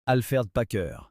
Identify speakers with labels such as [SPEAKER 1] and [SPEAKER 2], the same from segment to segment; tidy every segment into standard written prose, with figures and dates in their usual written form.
[SPEAKER 1] Alfred Packer.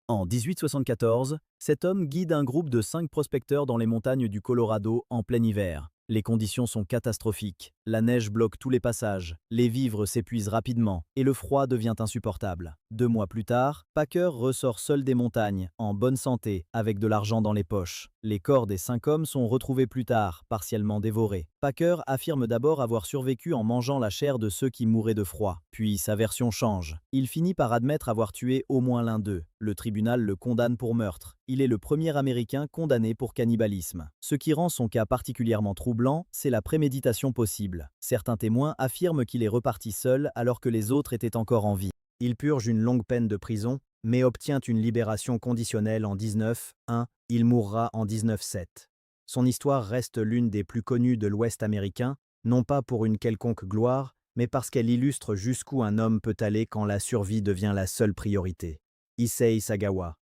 [SPEAKER 1] En 1874, cet homme guide un groupe de 5 prospecteurs dans les montagnes du Colorado en plein hiver. Les conditions sont catastrophiques. La neige bloque tous les passages, les vivres s'épuisent rapidement et le froid devient insupportable. 2 mois plus tard, Packer ressort seul des montagnes, en bonne santé, avec de l'argent dans les poches. Les corps des 5 hommes sont retrouvés plus tard, partiellement dévorés. Packer affirme d'abord avoir survécu en mangeant la chair de ceux qui mouraient de froid. Puis sa version change. Il finit par admettre avoir tué au moins l'un d'eux. Le tribunal le condamne pour meurtre. Il est le premier Américain condamné pour cannibalisme. Ce qui rend son cas particulièrement troublant, c'est la préméditation possible. Certains témoins affirment qu'il est reparti seul alors que les autres étaient encore en vie. Il purge une longue peine de prison, mais obtient une libération conditionnelle en 1901. Il mourra en 1907. Son histoire reste l'une des plus connues de l'Ouest américain, non pas pour une quelconque gloire, mais parce qu'elle illustre jusqu'où un homme peut aller quand la survie devient la seule priorité. Issei Sagawa.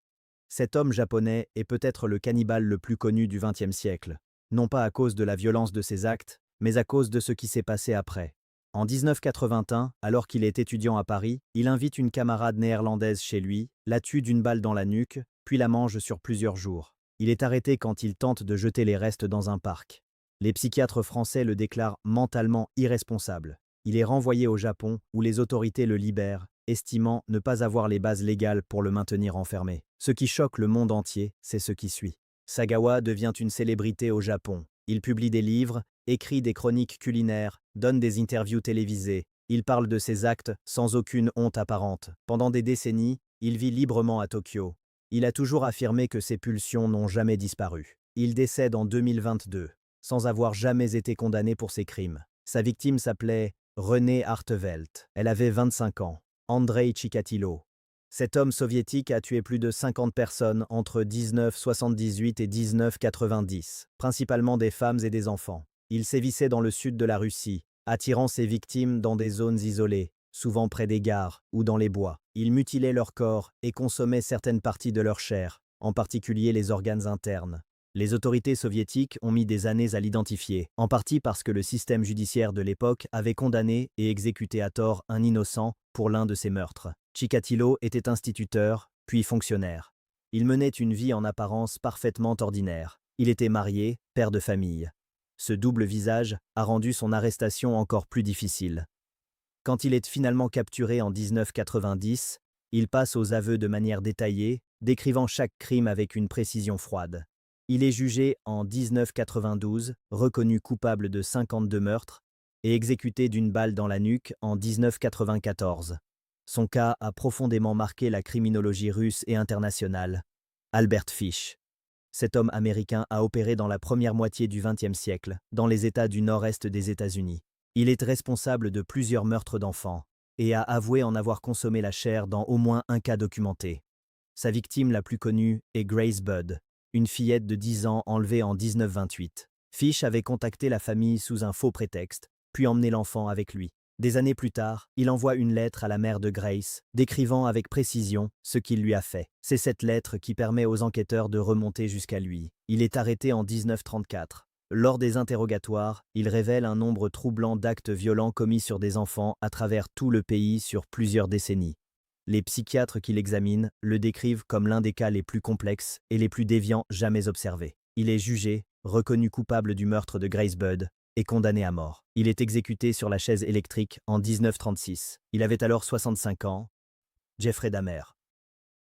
[SPEAKER 1] Cet homme japonais est peut-être le cannibale le plus connu du XXe siècle, non pas à cause de la violence de ses actes, mais à cause de ce qui s'est passé après. En 1981, alors qu'il est étudiant à Paris, il invite une camarade néerlandaise chez lui, la tue d'une balle dans la nuque, puis la mange sur plusieurs jours. Il est arrêté quand il tente de jeter les restes dans un parc. Les psychiatres français le déclarent mentalement irresponsable. Il est renvoyé au Japon, où les autorités le libèrent, estimant ne pas avoir les bases légales pour le maintenir enfermé. Ce qui choque le monde entier, c'est ce qui suit. Sagawa devient une célébrité au Japon. Il publie des livres, écrit des chroniques culinaires, donne des interviews télévisées. Il parle de ses actes sans aucune honte apparente. Pendant des décennies, il vit librement à Tokyo. Il a toujours affirmé que ses pulsions n'ont jamais disparu. Il décède en 2022, sans avoir jamais été condamné pour ses crimes. Sa victime s'appelait René Hartevelt. Elle avait 25 ans. Andrei Chikatilo. Cet homme soviétique a tué plus de 50 personnes entre 1978 et 1990, principalement des femmes et des enfants. Il sévissait dans le sud de la Russie, attirant ses victimes dans des zones isolées, souvent près des gares ou dans les bois. Il mutilait leur corps et consommait certaines parties de leur chair, en particulier les organes internes. Les autorités soviétiques ont mis des années à l'identifier, en partie parce que le système judiciaire de l'époque avait condamné et exécuté à tort un innocent pour l'un de ces meurtres. Chikatilo était instituteur, puis fonctionnaire. Il menait une vie en apparence parfaitement ordinaire. Il était marié, père de famille. Ce double visage a rendu son arrestation encore plus difficile. Quand il est finalement capturé en 1990, il passe aux aveux de manière détaillée, décrivant chaque crime avec une précision froide. Il est jugé en 1992, reconnu coupable de 52 meurtres et exécuté d'une balle dans la nuque en 1994. Son cas a profondément marqué la criminologie russe et internationale. Albert Fish. Cet homme américain a opéré dans la première moitié du XXe siècle, dans les États du nord-est des États-Unis. Il est responsable de plusieurs meurtres d'enfants et a avoué en avoir consommé la chair dans au moins un cas documenté. Sa victime la plus connue est Grace Budd, une fillette de 10 ans enlevée en 1928. Fish avait contacté la famille sous un faux prétexte, puis emmené l'enfant avec lui. Des années plus tard, il envoie une lettre à la mère de Grace, décrivant avec précision ce qu'il lui a fait. C'est cette lettre qui permet aux enquêteurs de remonter jusqu'à lui. Il est arrêté en 1934. Lors des interrogatoires, il révèle un nombre troublant d'actes violents commis sur des enfants à travers tout le pays sur plusieurs décennies. Les psychiatres qui l'examinent le décrivent comme l'un des cas les plus complexes et les plus déviants jamais observés. Il est jugé, reconnu coupable du meurtre de Grace Budd et condamné à mort. Il est exécuté sur la chaise électrique en 1936. Il avait alors 65 ans. Jeffrey Dahmer.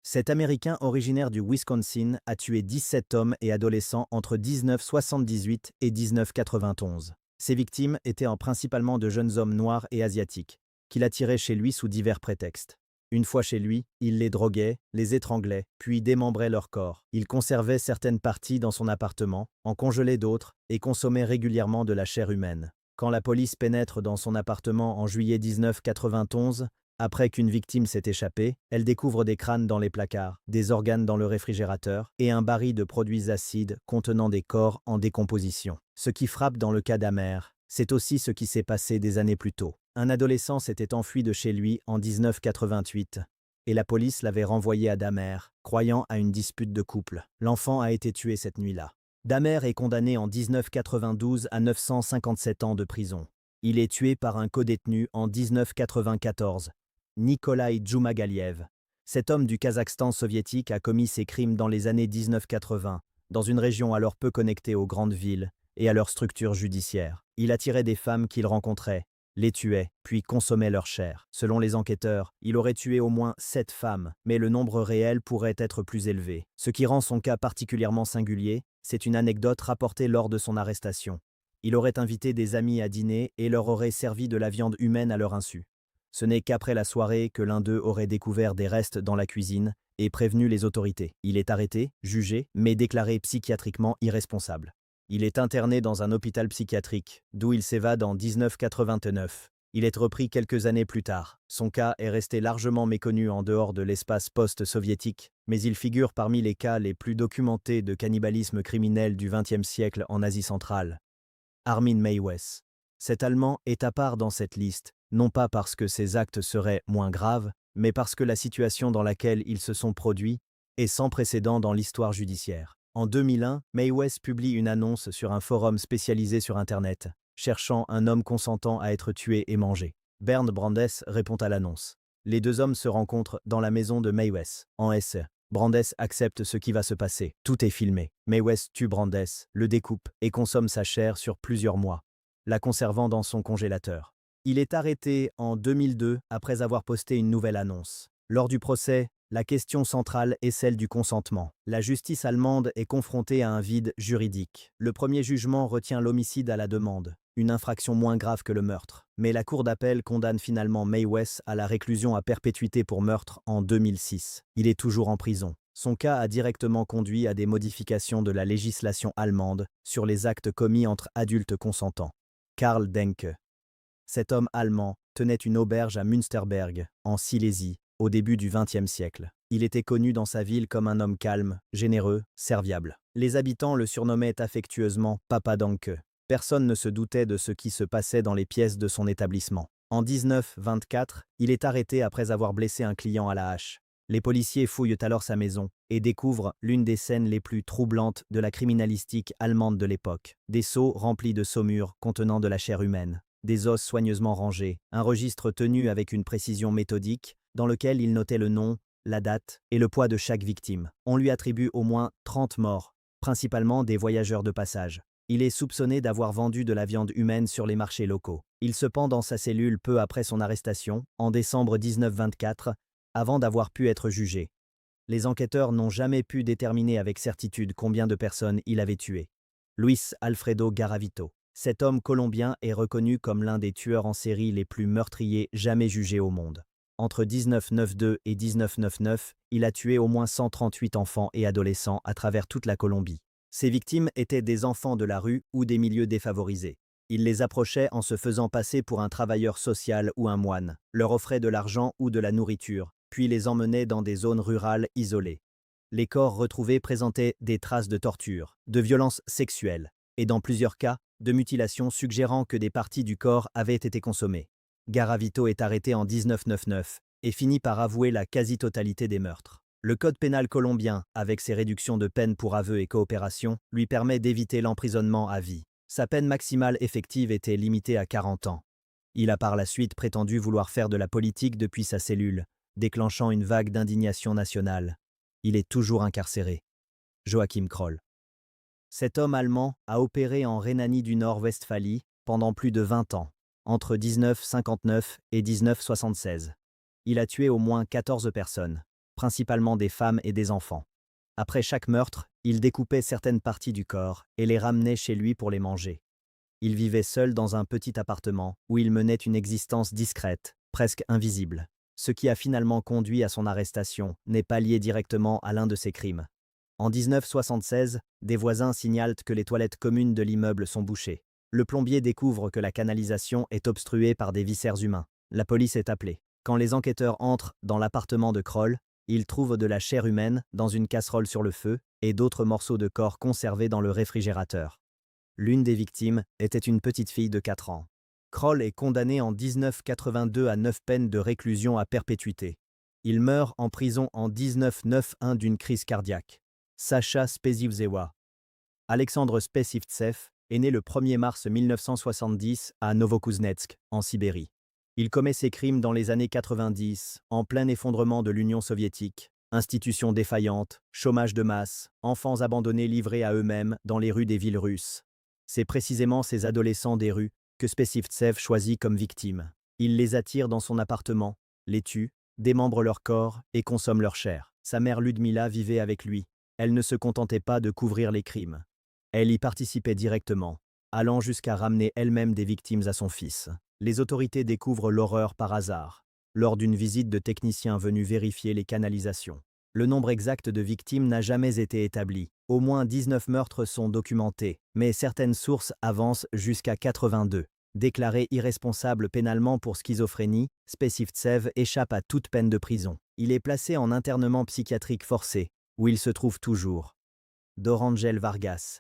[SPEAKER 1] Cet Américain originaire du Wisconsin a tué 17 hommes et adolescents entre 1978 et 1991. Ses victimes étaient principalement de jeunes hommes noirs et asiatiques, qu'il attirait chez lui sous divers prétextes. Une fois chez lui, il les droguait, les étranglait, puis démembrait leur corps. Il conservait certaines parties dans son appartement, en congelait d'autres et consommait régulièrement de la chair humaine. Quand la police pénètre dans son appartement en juillet 1991, après qu'une victime s'est échappée, elle découvre des crânes dans les placards, des organes dans le réfrigérateur et un baril de produits acides contenant des corps en décomposition. Ce qui frappe dans le cas d'Amer, c'est aussi ce qui s'est passé des années plus tôt. Un adolescent s'était enfui de chez lui en 1988 et la police l'avait renvoyé à Dahmer, croyant à une dispute de couple. L'enfant a été tué cette nuit-là. Dahmer est condamné en 1992 à 957 ans de prison. Il est tué par un codétenu en 1994, Nikolai Djoumagaliev, Cet homme du Kazakhstan soviétique a commis ses crimes dans les années 1980, dans une région alors peu connectée aux grandes villes et à leurs structures judiciaires. Il attirait des femmes qu'il rencontrait, les tuait, puis consommait leur chair. Selon les enquêteurs, il aurait tué au moins 7 femmes, mais le nombre réel pourrait être plus élevé. Ce qui rend son cas particulièrement singulier, c'est une anecdote rapportée lors de son arrestation. Il aurait invité des amis à dîner et leur aurait servi de la viande humaine à leur insu. Ce n'est qu'après la soirée que l'un d'eux aurait découvert des restes dans la cuisine et prévenu les autorités. Il est arrêté, jugé, mais déclaré psychiatriquement irresponsable. Il est interné dans un hôpital psychiatrique, d'où il s'évade en 1989. Il est repris quelques années plus tard. Son cas est resté largement méconnu en dehors de l'espace post-soviétique, mais il figure parmi les cas les plus documentés de cannibalisme criminel du XXe siècle en Asie centrale. Armin Meiwes. Cet Allemand est à part dans cette liste, non pas parce que ses actes seraient moins graves, mais parce que la situation dans laquelle ils se sont produits est sans précédent dans l'histoire judiciaire. En 2001, Meiwes publie une annonce sur un forum spécialisé sur Internet, cherchant un homme consentant à être tué et mangé. Bernd Brandes répond à l'annonce. Les deux hommes se rencontrent dans la maison de Meiwes, en Hesse. Brandes accepte ce qui va se passer. Tout est filmé. Meiwes tue Brandes, le découpe et consomme sa chair sur plusieurs mois, la conservant dans son congélateur. Il est arrêté en 2002 après avoir posté une nouvelle annonce. Lors du procès, la question centrale est celle du consentement. La justice allemande est confrontée à un vide juridique. Le premier jugement retient l'homicide à la demande, une infraction moins grave que le meurtre. Mais la cour d'appel condamne finalement Meiwes à la réclusion à perpétuité pour meurtre en 2006. Il est toujours en prison. Son cas a directement conduit à des modifications de la législation allemande sur les actes commis entre adultes consentants. Karl Denke. Cet homme allemand tenait une auberge à Münsterberg, en Silésie, au début du XXe siècle. Il était connu dans sa ville comme un homme calme, généreux, serviable. Les habitants le surnommaient affectueusement Papa Denke. Personne ne se doutait de ce qui se passait dans les pièces de son établissement. En 1924, il est arrêté après avoir blessé un client à la hache. Les policiers fouillent alors sa maison et découvrent l'une des scènes les plus troublantes de la criminalistique allemande de l'époque. Des seaux remplis de saumure contenant de la chair humaine, des os soigneusement rangés, un registre tenu avec une précision méthodique dans lequel il notait le nom, la date et le poids de chaque victime. On lui attribue au moins 30 morts, principalement des voyageurs de passage. Il est soupçonné d'avoir vendu de la viande humaine sur les marchés locaux. Il se pend dans sa cellule peu après son arrestation, en décembre 1924, avant d'avoir pu être jugé. Les enquêteurs n'ont jamais pu déterminer avec certitude combien de personnes il avait tué. Luis Alfredo Garavito. Cet homme colombien est reconnu comme l'un des tueurs en série les plus meurtriers jamais jugés au monde. Entre 1992 et 1999, il a tué au moins 138 enfants et adolescents à travers toute la Colombie. Ses victimes étaient des enfants de la rue ou des milieux défavorisés. Il les approchait en se faisant passer pour un travailleur social ou un moine, leur offrait de l'argent ou de la nourriture, puis les emmenait dans des zones rurales isolées. Les corps retrouvés présentaient des traces de torture, de violences sexuelles, et dans plusieurs cas, de mutilations suggérant que des parties du corps avaient été consommées. Garavito est arrêté en 1999 et finit par avouer la quasi-totalité des meurtres. Le code pénal colombien, avec ses réductions de peine pour aveu et coopération, lui permet d'éviter l'emprisonnement à vie. Sa peine maximale effective était limitée à 40 ans. Il a par la suite prétendu vouloir faire de la politique depuis sa cellule, déclenchant une vague d'indignation nationale. Il est toujours incarcéré. Joachim Kroll. Cet homme allemand a opéré en Rhénanie du Nord-Westphalie pendant plus de 20 ans, entre 1959 et 1976. Il a tué au moins 14 personnes, principalement des femmes et des enfants. Après chaque meurtre, il découpait certaines parties du corps et les ramenait chez lui pour les manger. Il vivait seul dans un petit appartement où il menait une existence discrète, presque invisible. Ce qui a finalement conduit à son arrestation n'est pas lié directement à l'un de ses crimes. En 1976, des voisins signalent que les toilettes communes de l'immeuble sont bouchées. Le plombier découvre que la canalisation est obstruée par des viscères humains. La police est appelée. Quand les enquêteurs entrent dans l'appartement de Kroll, ils trouvent de la chair humaine dans une casserole sur le feu et d'autres morceaux de corps conservés dans le réfrigérateur. L'une des victimes était une petite fille de 4 ans. Kroll est condamné en 1982 à 9 peines de réclusion à perpétuité. Il meurt en prison en 1991 d'une crise cardiaque. Sacha Spesivzewa. Alexandre Spesivtsev est né le 1er mars 1970 à Novokuznetsk, en Sibérie. Il commet ses crimes dans les années 90, en plein effondrement de l'Union soviétique. Institutions défaillantes, chômage de masse, enfants abandonnés livrés à eux-mêmes dans les rues des villes russes. C'est précisément ces adolescents des rues que Spessivtsev choisit comme victimes. Il les attire dans son appartement, les tue, démembre leur corps et consomme leur chair. Sa mère Ludmila vivait avec lui. Elle ne se contentait pas de couvrir les crimes. Elle y participait directement, allant jusqu'à ramener elle-même des victimes à son fils. Les autorités découvrent l'horreur par hasard, lors d'une visite de techniciens venus vérifier les canalisations. Le nombre exact de victimes n'a jamais été établi. Au moins 19 meurtres sont documentés, mais certaines sources avancent jusqu'à 82. Déclaré irresponsable pénalement pour schizophrénie, Spessivtsev échappe à toute peine de prison. Il est placé en internement psychiatrique forcé, où il se trouve toujours. Dorangel Vargas.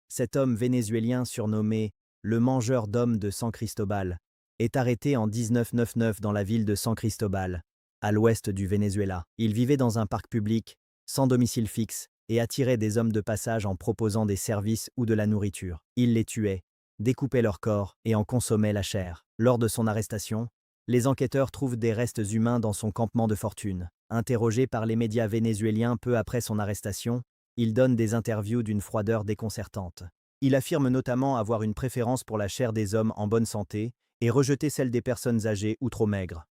[SPEAKER 1] Cet homme vénézuélien surnommé « le mangeur d'hommes de San Cristobal » est arrêté en 1999 dans la ville de San Cristobal, à l'ouest du Venezuela. Il vivait dans un parc public, sans domicile fixe, et attirait des hommes de passage en proposant des services ou de la nourriture. Il les tuait, découpait leur corps et en consommait la chair. Lors de son arrestation, les enquêteurs trouvent des restes humains dans son campement de fortune. Interrogé par les médias vénézuéliens peu après son arrestation, il donne des interviews d'une froideur déconcertante. Il affirme notamment avoir une préférence pour la chair des hommes en bonne santé et rejeter celle des personnes âgées ou trop maigres.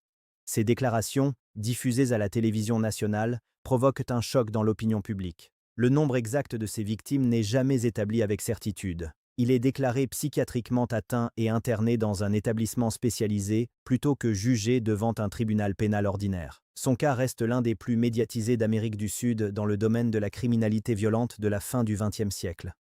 [SPEAKER 1] Ces déclarations, diffusées à la télévision nationale, provoquent un choc dans l'opinion publique. Le nombre exact de ces victimes n'est jamais établi avec certitude. Il est déclaré psychiatriquement atteint et interné dans un établissement spécialisé plutôt que jugé devant un tribunal pénal ordinaire. Son cas reste l'un des plus médiatisés d'Amérique du Sud dans le domaine de la criminalité violente de la fin du XXe siècle.